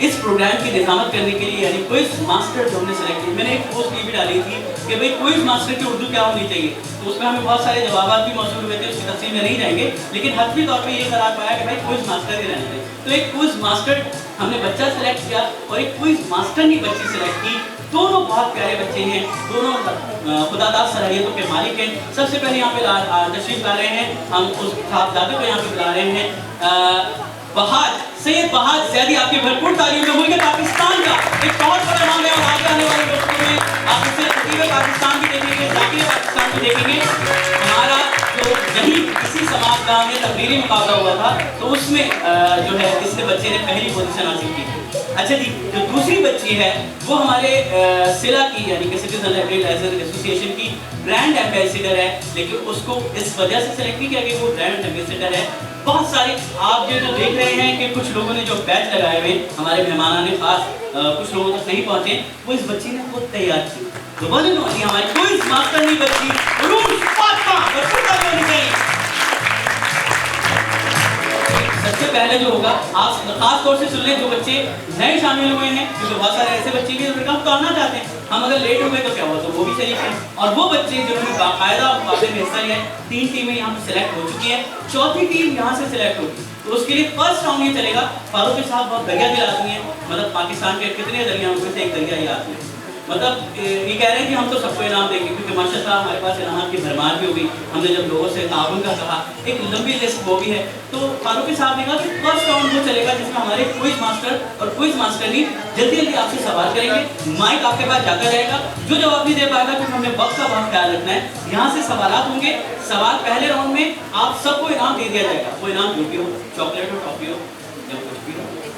इस प्रोग्राम की निजामत करने के लिए यानी क्विज मास्टर जो हमने सेलेक्ट किया, मैंने एक पोस्ट ये भी डाली थी कि भाई क्विज मास्टर की उर्दू क्या होनी चाहिए, तो उसमें हमें बहुत सारे जवाब भी मौजूद हुए थे, उसकी तफसील में नहीं जाएंगे, लेकिन हतमी तौर पे ये करार पाया कि भाई क्विज मास्टर ही रहने दें। तो एक क्विज मास्टर हमने बच्चा सेलेक्ट किया और एक क्विज मास्टर ने बच्ची सेलेक्ट की। दोनों बहुत प्यारे बच्चे हैं, दोनों खुदादार सलाहियतों के मालिक हैं। सबसे पहले यहाँ पे तशरीफ ला रहे हैं, हम उस साहबजादे को यहाँ पे बुला रहे हैं, बहाद सैयद बहाद ज़ैदी। आपकी भरपूर तारीफ है। मुल्क पाकिस्तान का एक बहुत बड़ा नाम है और आगे आने वाले वक्तों में आप इसे खतीब पाकिस्तान भी देखेंगे, जाकिर पाकिस्तान भी देखेंगे। हमारा जो यही इसी समाजगाह में तकरीरी मुकाबला हुआ था, तो उसमें जो है इससे बच्चे ने पहली पोजीशन हासिल की। अच्छा जी, जो दूसरी बच्ची है वो हमारे सिला की यानी कि सिटीजन लाइब्रेरी लाइसेंस एसोसिएशन की ब्रांड एम्बेसडर है, लेकिन उसको इस वजह से सेलेक्ट किया कि वो ब्रांड एम्बेसडर है। बहुत सारे आप जो देख रहे हैं कि कुछ लोगों ने जो बैच लगाए हुए हमारे मेहमानान ने खास कुछ लोगों तक नहीं पहुंचे, वो इस बच्ची ने खुद तैयार की। तो बोले तो हमारी कोई मास्टर नहीं बच्ची सबसे पहले जो होगा, आप खास तौर से सुन लें जो बच्चे नए शामिल हुए हैं, क्योंकि बहुत सारे ऐसे बच्चे भी हम करना चाहते हैं, हम अगर लेट हो गए तो क्या हुआ, तो वो भी शरीक है। और वो बच्चे जिन्होंने बाकायदा मुकाबले में हिस्सा लिया है, 3 टीमें यहाँ पे सिलेक्ट हो चुकी है, चौथी टीम यहाँ से सिलेक्ट होगी। तो उसके लिए फर्स्ट राउंड ये चलेगा। फारूक साहब बहुत दरिया दिल आदमी है, मतलब पाकिस्तान के कितने दरियाओं में से एक दरिया ये आदमी है, मतलब ये कह रहे हैं कि हम तो सबको इनाम देंगे, क्योंकि माशाल्लाह हमारे पास इनाम की भरमार भी होगी। हमने जब लोगों से ताउन का कहा, एक लंबी लिस्ट वो भी है। तो फारूक साहब ने कहा कि फर्स्ट राउंड वो चलेगा जिसमें हमारे क्विज मास्टर और क्विज मास्टर भी जल्दी जल्दी आपसे सवाल करेंगे। माइक आपके पास जाता रहेगा, जो जवाब नहीं दे पाएगा क्योंकि हमें वक्त का बहुत ख्याल रखना है। यहाँ से सवाल होंगे, सवाल पहले राउंड में आप सबको इनाम दे दिया जाएगा। वो इनाम जो भी हो, चॉकलेट हो, टॉफी हो,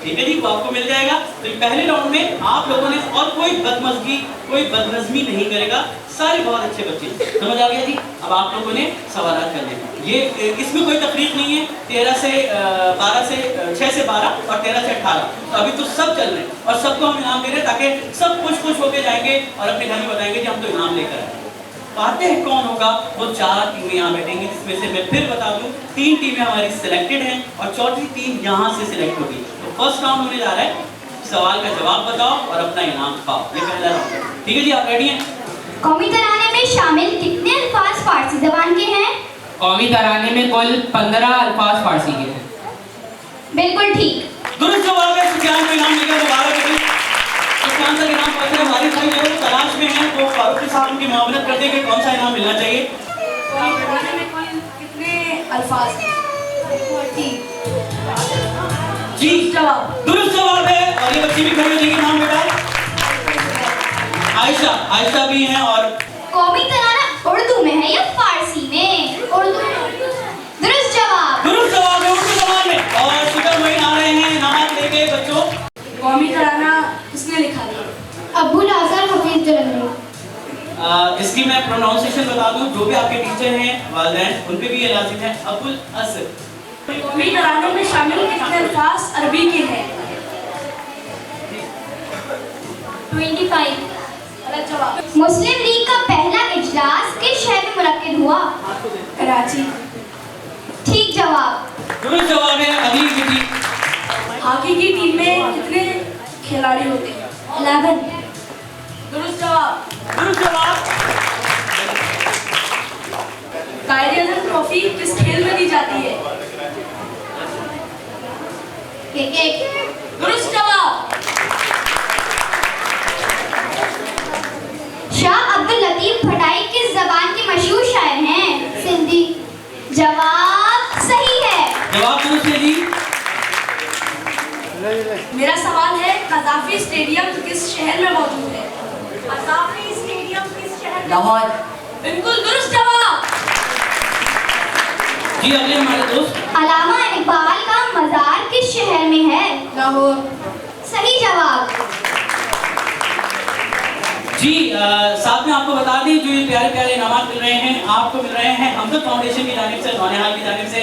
ठीक है जी, वो आपको मिल जाएगा। तो पहले राउंड में आप लोगों ने और कोई बदमज़गी कोई बदनज़मी नहीं करेगा, सारे बहुत अच्छे बच्चे, समझ आ गया जी। अब आप लोगों ने सवाल करने, ये इसमें कोई तकलीफ नहीं है। 6 से 12 और 13 से 18, तो अभी तो सब चल रहे हैं और सबको हम इनाम दे रहे हैं ताकि सब खुश होके जाएंगे और अपने घर में बताएंगे कि हम तो इनाम लेकर आए। पाते हैं कौन होगा, वो 4 टीमें यहाँ बैठेंगी, जिसमें से मैं फिर बता दूं 3 टीमें हमारी सिलेक्टेड हैं और चौथी टीम यहाँ से सिलेक्ट होगी। तो फर्स्ट राउंड होने जा रहा है, सवाल का जवाब बताओ और अपना इनाम पाओ, ये पहला राउंड है। ठीक है जी, आप रेडी हैं? कौमी तराने में शामिल कितने अल्फाज फारसी जबान के हैं? कौमी तराने में कुल 15 अल्फाज फारसी के हैं। बिल्कुल ठीक, दुरुस्त जवाब है। सुफियान को इनाम मिलेगा, मुबारक है। सुफियान का इनाम पत्र हमारे भाई जो तलाश में हैं, तो फारूक साहब उनकी मुआवनत करते हैं कि कौन सा इनाम मिलना चाहिए। कौमी तराने में कुल कितने अल्फाज हैं? जी दुरुस्त जवाब है। और ये बच्ची भी खड़ी हो जाएगी, नाम बेटा आयशा भी हैं। और कौमी तराना उर्दू में है या फारसी में? उर्दू। दुरुस्त जवाब है उर्दू जबान में। और शुक्र मोइन आ रहे हैं नाम लेके बच्चों। कौमी तराना किसने लिखा था? अब्बुल हसन हफीज जलंधरी। इसकी मैं प्रोनाउंसिएशन बता दूं, जो भी आपके टीचर हैं वालिदैन उन पे भी ये लाजिम है, अब्बुल असर। कौमी तराने में शामिल कितने अल्फाज अरबी के हैं? 25। गलत जवाब। मुस्लिम लीग का पहला इजलास किस शहर में मुनक्किद हुआ? कराची। ठीक जवाब। दुरुस्त जवाब है अगली विधि। हॉकी की टीम में कितने खिलाड़ी होते हैं? 11। दुरुस्त जवाब। कायदे-ए-आज़म ट्रॉफी किस खेल में दी जाती है? क्रिकेट। दुरुस्त जवाब। शाह अब्दुल लतीफ भटाई किस जबान के मशहूर शायर हैं? सिंधी। जवाब सही है। जवाब दुरुस्त है जी। मेरा सवाल है, कज़ाफ़ी स्टेडियम किस शहर में मौजूद है? कज़ाफ़ी स्टेडियम किस शहर में? लाहौर। बिल्कुल दुरुस्त जवाब। जी अगले हमारे दोस्त। अल्लामा इकबाल का मज़ार किस शहर में है? लाहौर। सही जवाब। जी साथ में आपको बता दें, जो ये प्यारे प्यारे इनाम मिल रहे हैं, आपको मिल रहे हैं हमदर्द फाउंडेशन की जानिब से, नौनिहाल की जानिब से,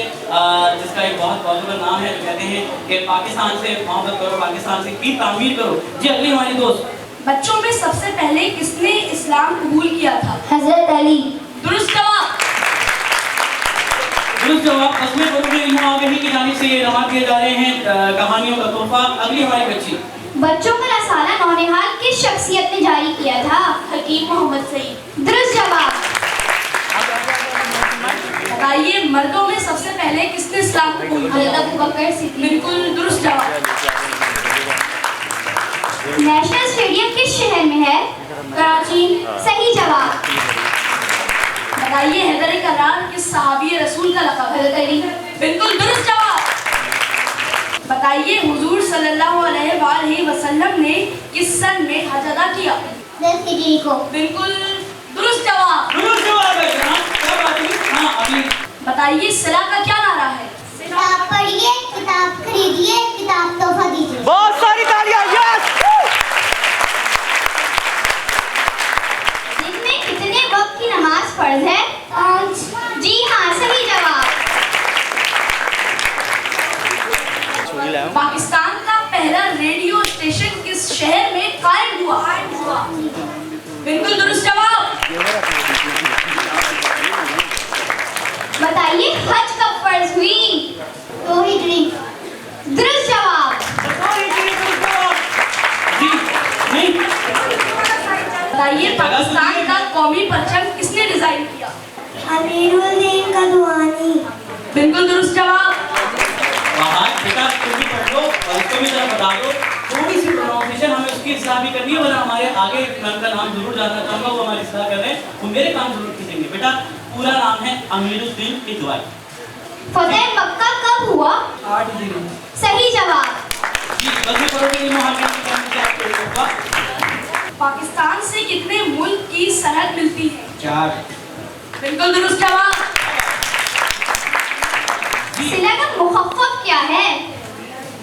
जिसका एक बहुत पॉपुलर नाम है, जो कहते हैं कि पाकिस्तान से मोहब्बत करो, पाकिस्तान से की तामीर करो। जी अगली हमारी दोस्त। बच्चों में सबसे पहले किसने इस्लाम कबूल किया था? हजरत अली। दुरुस्त जवाब। दुरुस्त जवाब कस्मे फरोग़ इल्म आगाही की जानिब से रवान किए जा रहे हैं कहानियों का तोहफा। अगली हमारी बच्ची। बच्चों का रसाला नौनिहाल किस शख्सियत ने जारी किया था? हकीम मोहम्मद सईद। दुरुस्त जवाब। बताइए मर्दों में सबसे पहले किसने इस्लाम कबूल किया? हज़रत अबू बकर सिद्दीक़। बिल्कुल दुरुस्त जवाब। नेशनल स्टेडियम किस शहर में है? कराची। सही जवाब। बताइए हैदर करार किस सहाबी रसूल का लक़ब है? हज़रत अली। बिल्कुल दुरुस्त जवाब। बताइए हुजूर सल्लल्लाहु अलैहि वसल्लम ने किस सन में हज अदा किया? 10 हिजरी को। बिल्कुल दुरुस्त जवाब। दुरुस्त जवाब है जनाब, क्या बात है। हाँ अगली। बताइए सिला का क्या नारा है? किताब पढ़िए, किताब खरीदिए, किताब तोहफा दीजिए। बहुत सारी तालियां। यस। दिन में कितने वक्त की नमाज फर्ज है? 5। जी हाँ, सही जवाब। पाकिस्तान का पहला रेडियो स्टेशन किस शहर में कायम हुआ? बिल्कुल दुरुस्त जवाब। बताइए हज कब फर्ज हुई? 2 हिजरी। दुरुस्त जवाब। जी नहीं। बताइए पाकिस्तान का कौमी परचम किसने डिजाइन किया? अमीरुद्दीन का दुआनी। बिल्कुल दुरुस्त जवाब। बाहर बेटा तुम भी पढ़ लो और इसको भी जरा बता दो। थोड़ी सी प्रोनाउंसिएशन हमें उसकी इस्लाह भी करनी है, वरना हमारे आगे मैं उनका नाम जरूर जानना चाहूँगा, वो हमारी इस्लाह कर रहे हैं, वो मेरे काम जरूर खींचेंगे। बेटा पूरा नाम है अमीरुद्दीन इदवाई। फतेह मक्का कब हुआ? 8 हिजरी। सही जवाब। जी कस्मे फरोग़ इल्म आगाही की जानिब से आपको एक तोहफा। पाकिस्तान से कितने मुल्क की सरहद मिलती है? 4। बिल्कुल दुरुस्त जवाब। सिला का मुखफ़्फ़फ़ क्या है?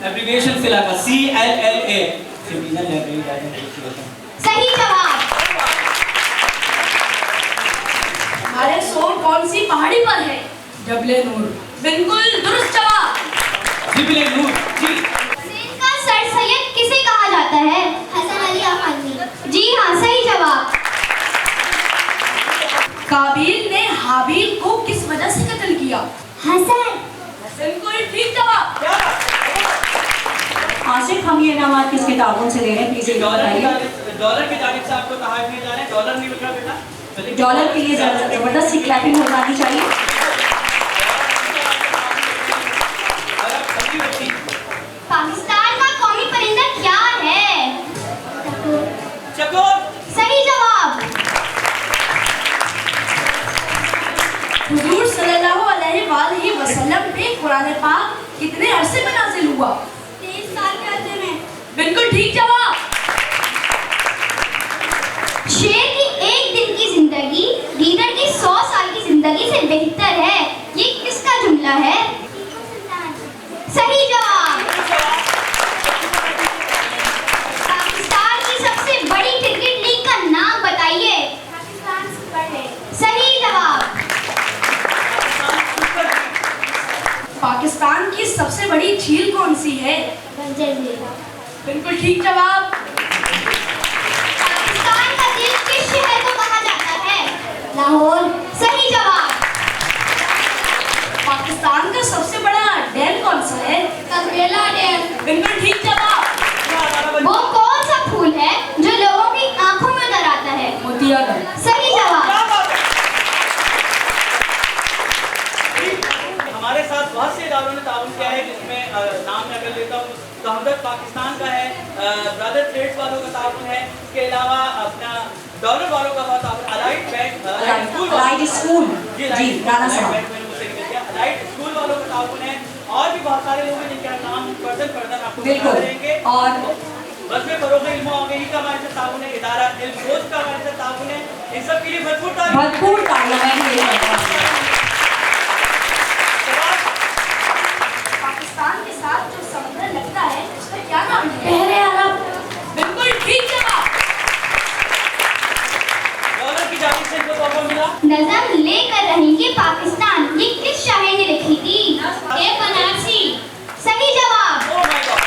एब्रिविएशन सिला का CLLA। Civilian library association. सही जवाब। हमारे सोर कौन सी पहाड़ी पर है? जबले नूर। बिल्कुल दुरुस्त जवाब। जिबले नूर। जी हुसैन का सर सैयद किसे कहा जाता है? हसन अली अफंदी। जी हाँ, सही जवाब। काबिल ने हाबिल को किस वजह से कत्ल किया? हसन। बिल्कुल ठीक जवाब। आसिफ, हम ये इनामात किस किताबों से ले रहे हैं? प्लीज एक डॉलर बताइए। डॉलर की जानिब से आपको तहफ़ दिए जा रहे हैं। डॉलर नहीं मिल रहा बेटा। डॉलर के लिए जबरदस्त सी क्लैपिंग हो जानी चाहिए। पाकिस्तान का कौमी परिंदा क्या है? चकोर। सही जवाब। हुजूर सल्लल्लाहु अलैहि वसल्लम पे कुरान पाक कितने अरसे में नाज़िल हुआ? 23 साल के अरसे में। बिल्कुल ठीक जवाब। शेर की 1 दिन की जिंदगी गीदड़ की 100 साल की जिंदगी से बेहतर है, ये किसका जुमला है? सही जवाब। पाकिस्तान की सबसे बड़ी क्रिकेट लीग का नाम बताइए। Pakistan super league. सही जवाब। पाकिस्तान की सबसे बड़ी झील कौन सी है? बिल्कुल ठीक जवाब। पाकिस्तान का दिल किस शहर को कहा जाता है? लाहौर। सही जवाब। पाकिस्तान का सबसे बड़ा डैम कौन सा है? ककरेला डैम। बिल्कुल ठीक जवाब। वो कौन सा फूल है जो लोगों की आंखों में उतर आता है? मोतियागढ़। सही जवाब। हमारे साथ बहुत से इदारों ने ताउन किया है, जिसमें नाम मैं अगर लेता हूँ तो हमदर्द पाकिस्तान का है, ब्रदर ट्रेड्स वालों का ताउन है, इसके अलावा अपना डॉलर वालों का बहुत ताउन, अलाइड बैंक अलाइड स्कूल। जी, राणा साहब। अलाइड स्कूल वालों का ताउन है, और भी बहुत सारे लोग हैं जिनके नाम फर्दन आपको बिल्कुल। बता देंगे। और बज़्म फरोग़ इल्म आगाही का हमारे साथ ताउन है, इदारा इल्म-सोच का हमारे साथ ताउन है। इन सब के लिए भरपूर तारीफ। भरपूर तालियां। पाकिस्तान के साथ जो समुद्र लगता है उसका क्या नाम है? बहरे अरब। बिल्कुल ठीक जवाब। डॉलर की जानिब से जो तोहफा मिला। नज़म लेकर रहेंगे पाकिस्तान, ये किस शायर ने लिखी थी? बनारसी। सही जवाब। Oh my God.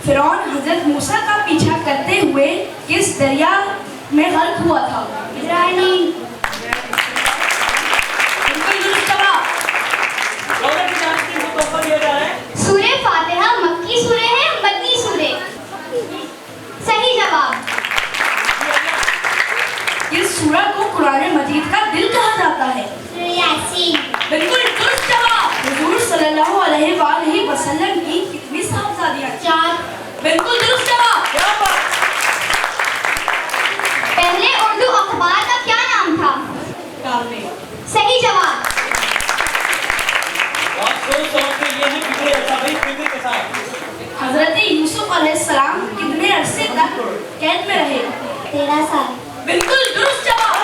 फिरौन हजरत मूसा का पीछा करते हुए किस दरिया में गर्क हुआ था? इब्राहिम। बिल्कुल दुरुस्त सल्लल्लाहु अलैहि वसल्लम की कितनी साहबजादियां? 4। बिल्कुल दुरुस्त जवाब। पहले उर्दू अखबार का क्या नाम था? सही जवाब। और सोच समझ के ये है फिक्र ऐसा भाई फिक्र के साथ। हजरत यूसुफ अलैहिस्सलाम कितने अरसे तक कैद में रहे? 13 साल। बिल्कुल दुरुस्त जवाब।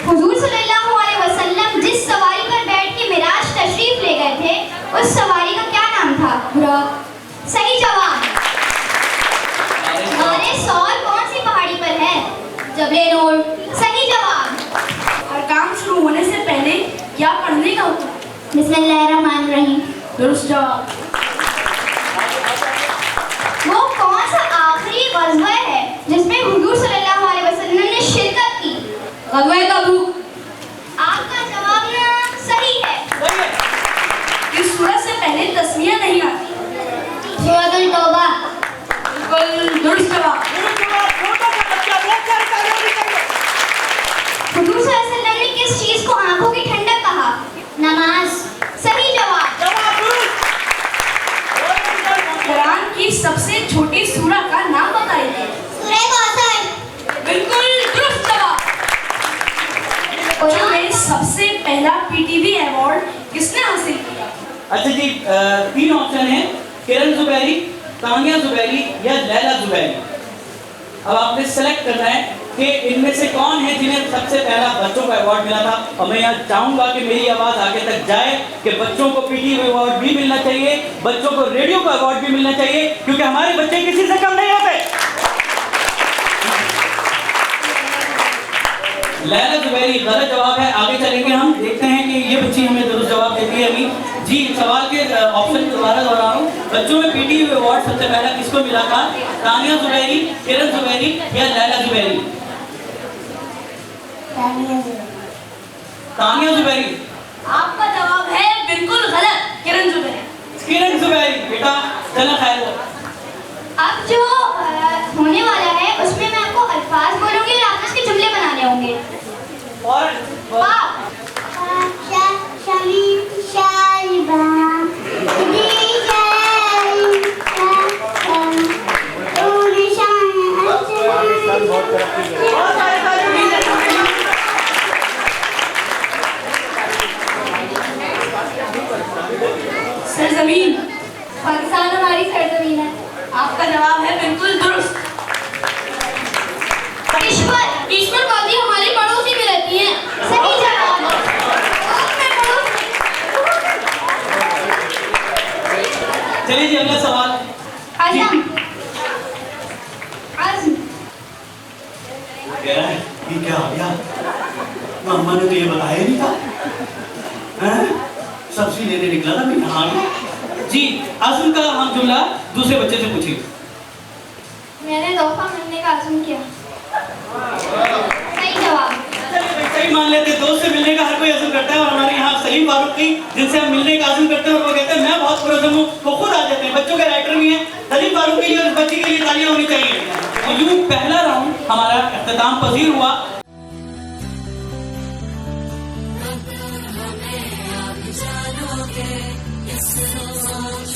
हुजूर सल्लल्लाहु अलैहि वसल्लम जिस सवारी पर बैठ के मिराज तशरीफ ले गए थे, उस सवारी का क्या नाम था? बुराक। सही जवाब। गारे सौर कौन सी पहाड़ी पर है? जबले नूर। सही जवाब। और काम शुरू होने से पहले क्या पढ़ने का हुक्म? बिस्मिल्लाहिर्रहमानिर्रहीम। दुरुस्त जवाब। वो कौन सा आखिरी ग़ज़वा है जिसमें हुजूर सल्लल्लाहु अलैहि वसल्लम ने शिरकत की? ग़ज़वा तबूक। आपका जवाब ना सही है। इस सूरत से पहले तस्मीया नहीं आती? सूरतुल तौबा। बिल्कुल दुरुस्त जवाब। हुजूर सल्लल्लाहु अलैहि वसल्लम ने किस चीज को आंखों की ठंडक कहा? नमाज। सही जवाब। कुरान की सबसे छोटी सूरा का नाम बताइए। सूरह कौसर। बिल्कुल दुरुस्त जवाब। में सबसे पहला पीटीवी अवार्ड किसने हासिल किया? अच्छा जी 3 ऑप्शन है, किरण जुबैरी, तानिया जुबैरी या लैला जुबैरी। अब आपने सेलेक्ट करना है कि इनमें से कौन है जिन्हें सबसे पहला बच्चों को अवार्ड मिला था। और मैं यहाँ चाहूंगा कि मेरी आवाज़ आगे तक जाए कि बच्चों को पीटीवी अवार्ड भी मिलना चाहिए, बच्चों को रेडियो का अवार्ड भी मिलना चाहिए, क्योंकि हमारे बच्चे किसी से कम नहीं होते। लैला जुबैरी गलत जवाब है। आगे चलेंगे हम, देखते हैं कि ये बच्ची हमें दुरुस्त जवाब देती है। अभी जी सवाल के ऑप्शन दोबारा दोहरा रहा हूँ। बच्चों में पीटीवी अवार्ड सबसे पहला किसको मिला था? तानिया जुबैरी, किरण जुबैरी या लैला जुबैरी? तानिया जुबैरी। आपका जवाब है बिल्कुल गलत, किरण जुबैरी। किरण जुबैरी। बेटा चला खैर हो। अब जो होने वाला है उसमें मैं आपको अल्फाज बोलूंगी और आपको उसके जुमले बनाने होंगे। और सरजमीन। पाकिस्तान हमारी सरजमीन है। आपका जवाब है बिल्कुल दुरुस्त। ईश्वरवादी हमारे पड़ोसी में रहती हैं। सही जवाब। चलिए जी अगला सवाल। आज़म। आज़म। कह रहा है ये क्या आ गया? अम्मा ने तो ये बताया नहीं था। हैं? सब्जी लेने निकला था मैं यहाँ गया। जी आज़म का हम जुमला दूसरे बच्चे से पूछिए। मैंने तोहफा मिलने का आज़म किया। सही जवाब। सही मान लेते, दोस्त से मिलने का हर कोई आज़म करता है। और हमारे यहाँ सलीम फारूक थी जिनसे हम मिलने का आज़म करते हैं और वो कहते हैं मैं बहुत पुरज़म हूँ, वो खुद आ जाते हैं। बच्चों के राइटर भी हैं। सलीम फारूक के लिए और बच्ची के लिए तालियां होनी चाहिए। तो यूँ पहला राउंड हमारा इख्तिताम पजीर हुआ। अगर हमें आप जानोगे इस सोच